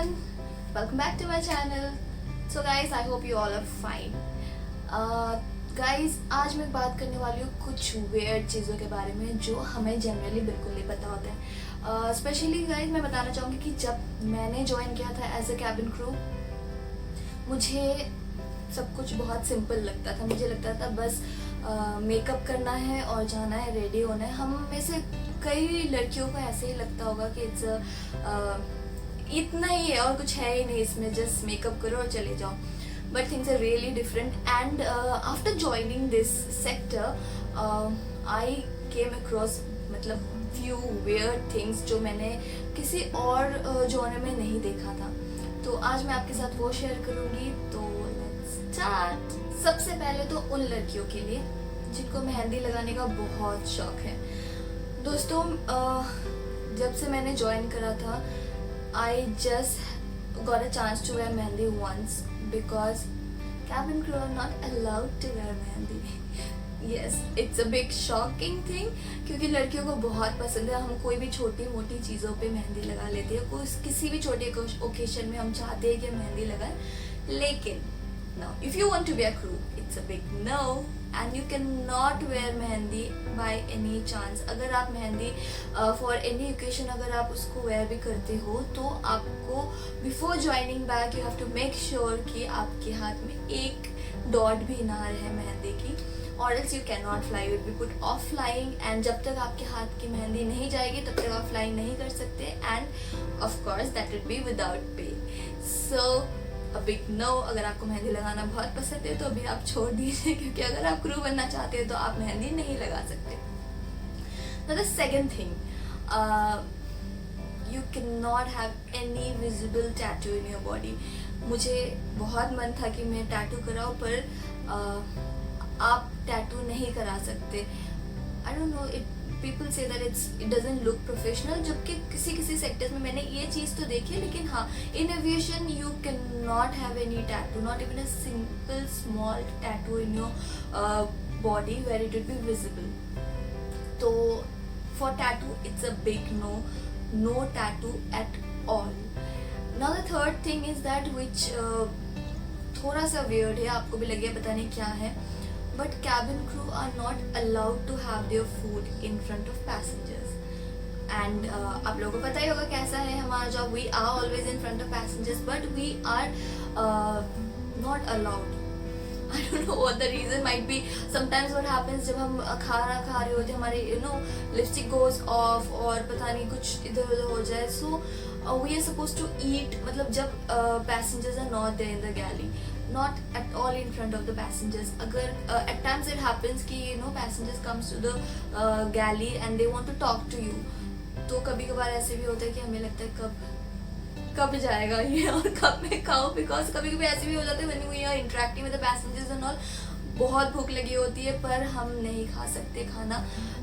everyone, welcome back to my channel. So guys, I hope you all are fine. Guys, आज मैं बात करने वाली हूँ कुछ weird चीज़ों के बारे में जो हमें जनरली बिल्कुल नहीं पता होते हैं. स्पेशली गाइज मैं बताना चाहूँगी कि जब मैंने ज्वाइन किया था एज अ कैबिन क्रू, मुझे सब कुछ बहुत सिंपल लगता था. मुझे लगता था बस मेकअप करना है और जाना है, रेडी होना है. हम में से कई लड़कियों को ऐसे ही लगता होगा कि इतना ही है और कुछ है ही नहीं इसमें, जस्ट मेकअप करो और चले जाओ. But things are really different and after joining this sector I came across मतलब फ्यू वियर्ड थिंग्स जो मैंने किसी और जॉनर में नहीं देखा था. तो आज मैं आपके साथ वो शेयर करूंगी. तो लेट्स स्टार्ट. सबसे पहले तो उन लड़कियों के लिए जिनको मेहंदी लगाने का बहुत शौक है. दोस्तों, जब से मैंने ज्वाइन करा था, I just got a chance to wear mehndi once because cabin crew are not allowed to wear mehndi. Yes, it's a big shocking thing क्योंकि लड़कियों को बहुत पसंद है. हम कोई भी छोटी मोटी चीज़ों पे मेहंदी लगा लेते हैं. किसी भी छोटे ओकेशन में हम चाहते हैं कि मेहंदी लगाएं. लेकिन now if you want to wear crew, it's a big no and you cannot wear mehndi by any chance. अगर आप मेहंदी for any occasion अगर आप उसको wear भी करते हो तो आपको before joining back you have to make sure कि आपके हाथ में एक डॉट भी ना रहे मेहंदी की, or else you cannot fly. You will be put off flying and जब तक आपके हाथ की मेहंदी नहीं जाएगी तब तक आप flying नहीं कर सकते. And of course that would be without pay. So a big no. अगर आपको मेहंदी लगाना बहुत पसंद है तो अभी आप छोड़ दीजिए, क्योंकि अगर आप क्रू बनना चाहते हैं तो आप मेहंदी नहीं लगा सकते. Now the second thing, you cannot have any visible tattoo in your body. मुझे बहुत मन था कि मैं टैटू कराऊं, पर आप टैटू नहीं करा सकते. I don't know, people say that it doesn't look professional. जबकि किसी सेक्टर्स में मैंने ये चीज़ तो देखी है, लेकिन हाँ, in aviation you cannot have any tattoo, not even a simple small tattoo in your body where it would be visible. तो for tattoo it's a big no tattoo at all. Now the third thing is that which थोड़ा सा weird है, आपको भी लगे पता नहीं क्या है, but cabin crew are not allowed to have their food in front of passengers. And आप लोगों को पता ही होगा कैसा है हमारा job. We are always in front of passengers, but we are not allowed. I don't know what the reason might be. Sometimes what happens, जब हम खाना खा रहे होते हैं, हमारी lipstick goes off और पता नहीं कुछ इधर उधर हो जाए. So we are supposed to eat, मतलब जब passengers are not there in the galley, not at all in front of the passengers. अगर at times it happens कि passengers comes to the galley and they want to talk to you, तो कभी कभार ऐसे भी होता है कि हमें लगता है कब जाएगा ये और कब मैं खाऊं. बिकॉज कभी कभी ऐसे भी हो जाता है when we are interacting with the passengers and all, बहुत भूख लगी होती है पर हम नहीं खा सकते खाना.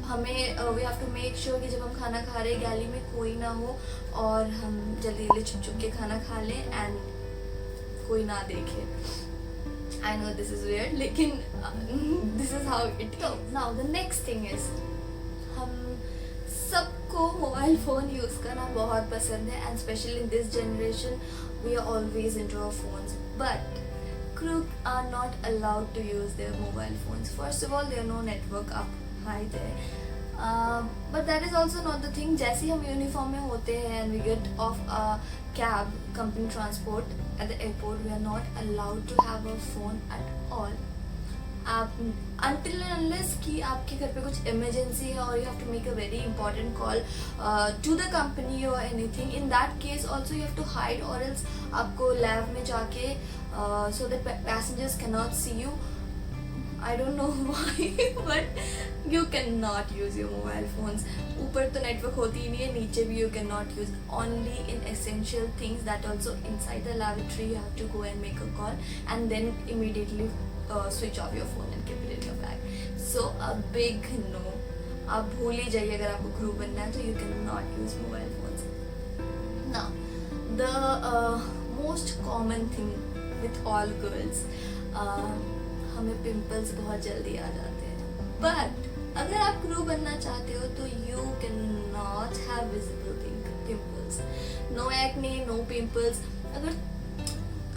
हमें we have to make sure कि जब हम खाना खा रहे हैं गैली में कोई ना हो और हम जल्दी जल्दी छुप छुप के खाना खा लें एंड कोई ना देखे. I know this is weird, लेकिन this is how it is. So now the next thing is, हम सबको मोबाइल फ़ोन यूज़ करना बहुत पसंद है and especially in this generation we are always into our phones. But crew are not allowed to use their mobile phones. First of all, there are no network up high there. But that is also not the thing. जैसे हम uniform में होते हैं and we get off a cab, company transport at the airport, we are not allowed to have a phone at all. आप until and unless कि आपके घर पे कुछ इमरजेंसी है और you have to make a very important call to the company or anything. In that case also you have to hide, or else आपको lab में जाके so that passengers cannot see you. I don't know why, but you cannot use your mobile phones. ऊपर तो network होती ही नहीं है, नीचे भी you cannot use. Only in essential things, that also inside the lavatory you have to go and make a call and then immediately switch off your phone and keep it in your bag. So a big no. आप भूल ही जाइए अगर आपको crew बनना है तो you cannot use mobile phones. Now the most common thing with all girls, हमें pimples बहुत जल्दी आ जाते हैं. बट अगर आप क्रू बनना चाहते हो तो you can not have visible pimples. No acne, no pimples. अगर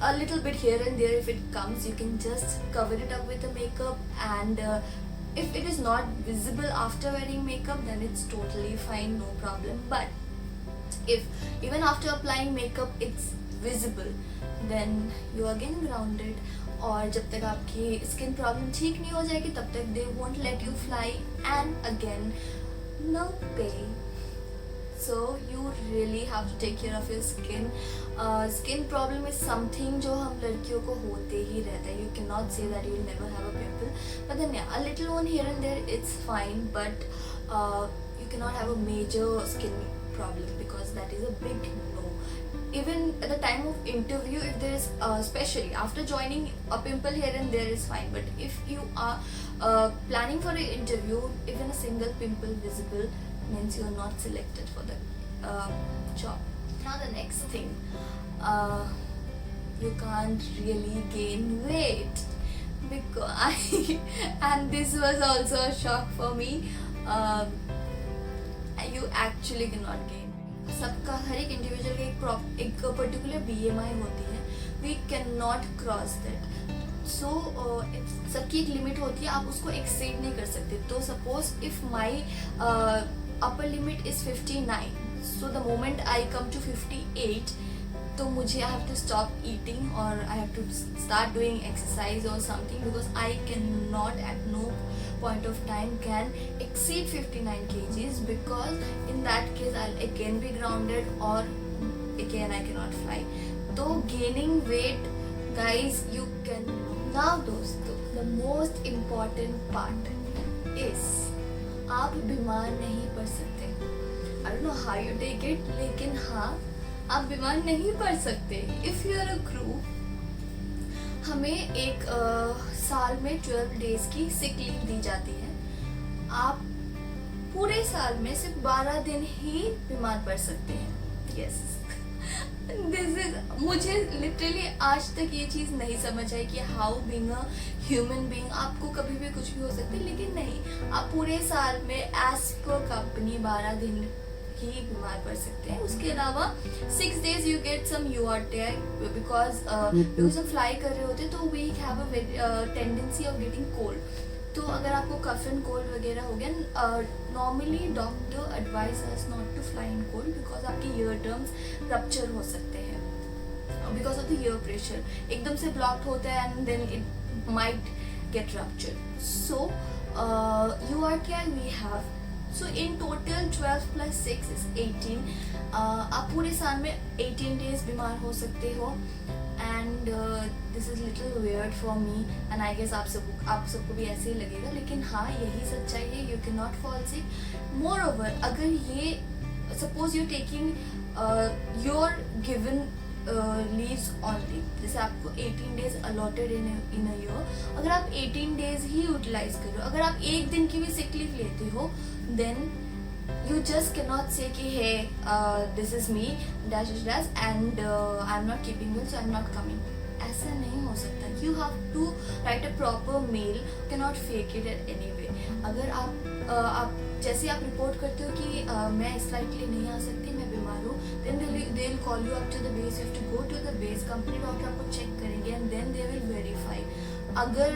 a little bit here and there if it comes, you can just cover it up with the makeup, and if it is not visible after wearing makeup, then it's totally fine, no problem. But if even after applying makeup it's visible, then you are again grounded. और जब तक आपकी skin problem ठीक नहीं हो जाएगी तब तक they won't let you fly, and again no pay. So you really have to take care of your skin. Skin problem is something जो हम लड़कियों को होते ही रहता है. You cannot say that you will never have a pimple, but then yeah, a little one here and there it's fine, but you cannot have a major skin problem, because that is a big no. Even at the time of interview, if there is especially after joining, a pimple here and there is fine, but if you are planning for an interview, even a single pimple visible means you are not selected for the job. Now the next thing, you can't really gain weight, because and this was also a shock for me. You actually cannot gain. सबका हर एक individual का एक particular BMI होती है. We cannot cross that. So सबकी एक limit होती है, आप उसको एक्सीड नहीं कर सकते. तो suppose if my upper limit is 59, so the moment I come to 58, तो मुझे I have to stop eating or I have to start doing exercise or something, because I cannot at no point of time can exceed 59 kgs, because in that case I'll again be grounded or again I cannot fly. So gaining weight, guys, you can. Now दोस्तों, the most important part is आप बीमार नहीं पड़ सकते. I don't know how you take it, लेकिन हाँ, आप बीमार नहीं पड़ सकते. If you are a crew, हमें एक साल में 12 डेज की सिक लीव दी जाती है. आप पूरे साल में सिर्फ 12 दिन ही बीमार पड़ सकते हैं. यस, दिस इज, मुझे लिटरली आज तक ये चीज़ नहीं समझ आई कि how being a human being आपको कभी भी कुछ भी हो सकता है, लेकिन नहीं, आप पूरे साल में एज पर कंपनी 12 दिन ही बीमार पड़ सकते हैं. उसके अलावा 6 days you get some URTI, because हम फ्लाई कर रहे होते हैं तो we have a tendency of getting cold. तो अगर आपको कफ एंड कोल्ड वगैरह हो गया, normally doctor advise us not to fly in cold, because आपके ईयर ड्रम्स रप्चर हो सकते हैं because of the ear pressure. एकदम से ब्लॉक्ड होता है and then it might get rupture. So URTI we have. So in total 12 + 6 is 18. आप पूरे साल में 18 डेज बीमार हो सकते हो. And this is little weird for me, and I guess आप सबको भी ऐसे ही लगेगा, लेकिन हाँ, यही सच्चाई है. You can not fall sick. More over, अगर ये suppose you taking your given leaves only, जैसे आपको 18 days allotted in a year, अगर आप 18 डेज ही यूटिलाइज कर रहे हो, अगर आप एक दिन की भी सिक लीव लेते हो, then you just cannot say कि hey, this is me dash dash and I'm not keeping well, so I'm not coming. ऐसा नहीं हो सकता. You have to write a proper mail. Cannot fake it in any way. अगर आप जैसे आप report करते हो कि मैं इस फ्लाइट के लिए नहीं आ सकती, मैं बीमार हूँ, then they will call you up to the base. You have to go to the base. Company doctor आपको चेक करेंगे and then they will verify. अगर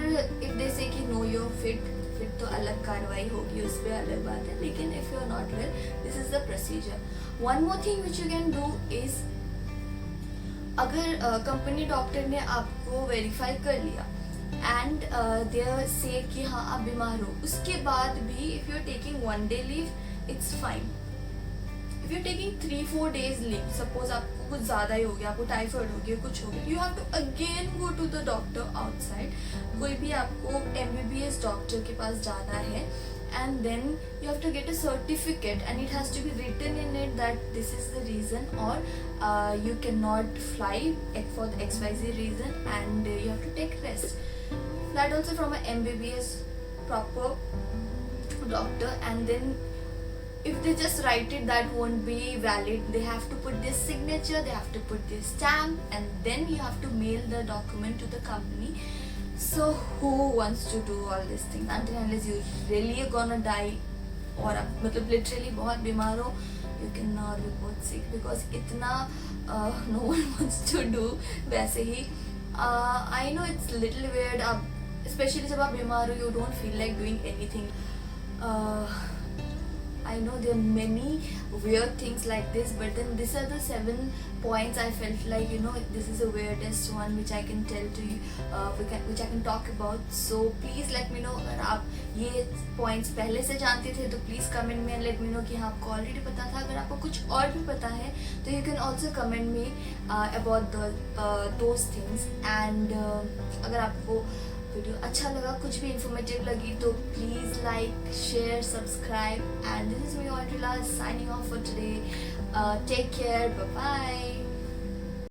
if they say कि no, you're fit, फिर तो अलग कार्रवाई होगी, उस पर अलग बात है. लेकिन if you are not well, this is the procedure. One more thing which you can do is, अगर कंपनी डॉक्टर ने आपको वेरीफाई कर लिया एंड देयर से कि हाँ आप बीमार हो, उसके बाद भी if you are taking 1 day leave, it's fine. If you taking 3-4 days leave, suppose आपको कुछ ज़्यादा ही हो गया, आपको टाइफाइड हो गया, कुछ हो गया, you have to again go to the doctor outside. कोई भी आपको MBBS डॉक्टर के पास जाना है, and then you have to get a certificate and it has to be written in it that this is the reason, or you cannot fly for the XYZ reason, and you have to take rest. That also from a MBBS proper doctor. And then if they just write it, that won't be valid. They have to put this signature, they have to put this stamp, and then you have to mail the document to the company. So who wants to do all these things until unless you really are gonna die, और आप मतलब literally बहुत बीमार हो, you cannot report sick because इतना no one wants to do वैसे ही I know it's little weird अब especially जब आप बीमार हो you don't feel like doing anything. I know there are many weird things like this, but then these are the 7 points I felt like, you know, this is the weirdest one which I can tell to you, which I can talk about. So please let me know अगर आप ये points पहले से जानते थे तो please comment me and let me know कि हाँ आपको already पता था. अगर आपको कुछ और भी पता है तो you can also comment me about those things. And अगर आपको वीडियो अच्छा लगा, कुछ भी इंफॉर्मेटिव लगी तो please like, share, subscribe. And this is me Audrila signing off for today. Take care, bye bye.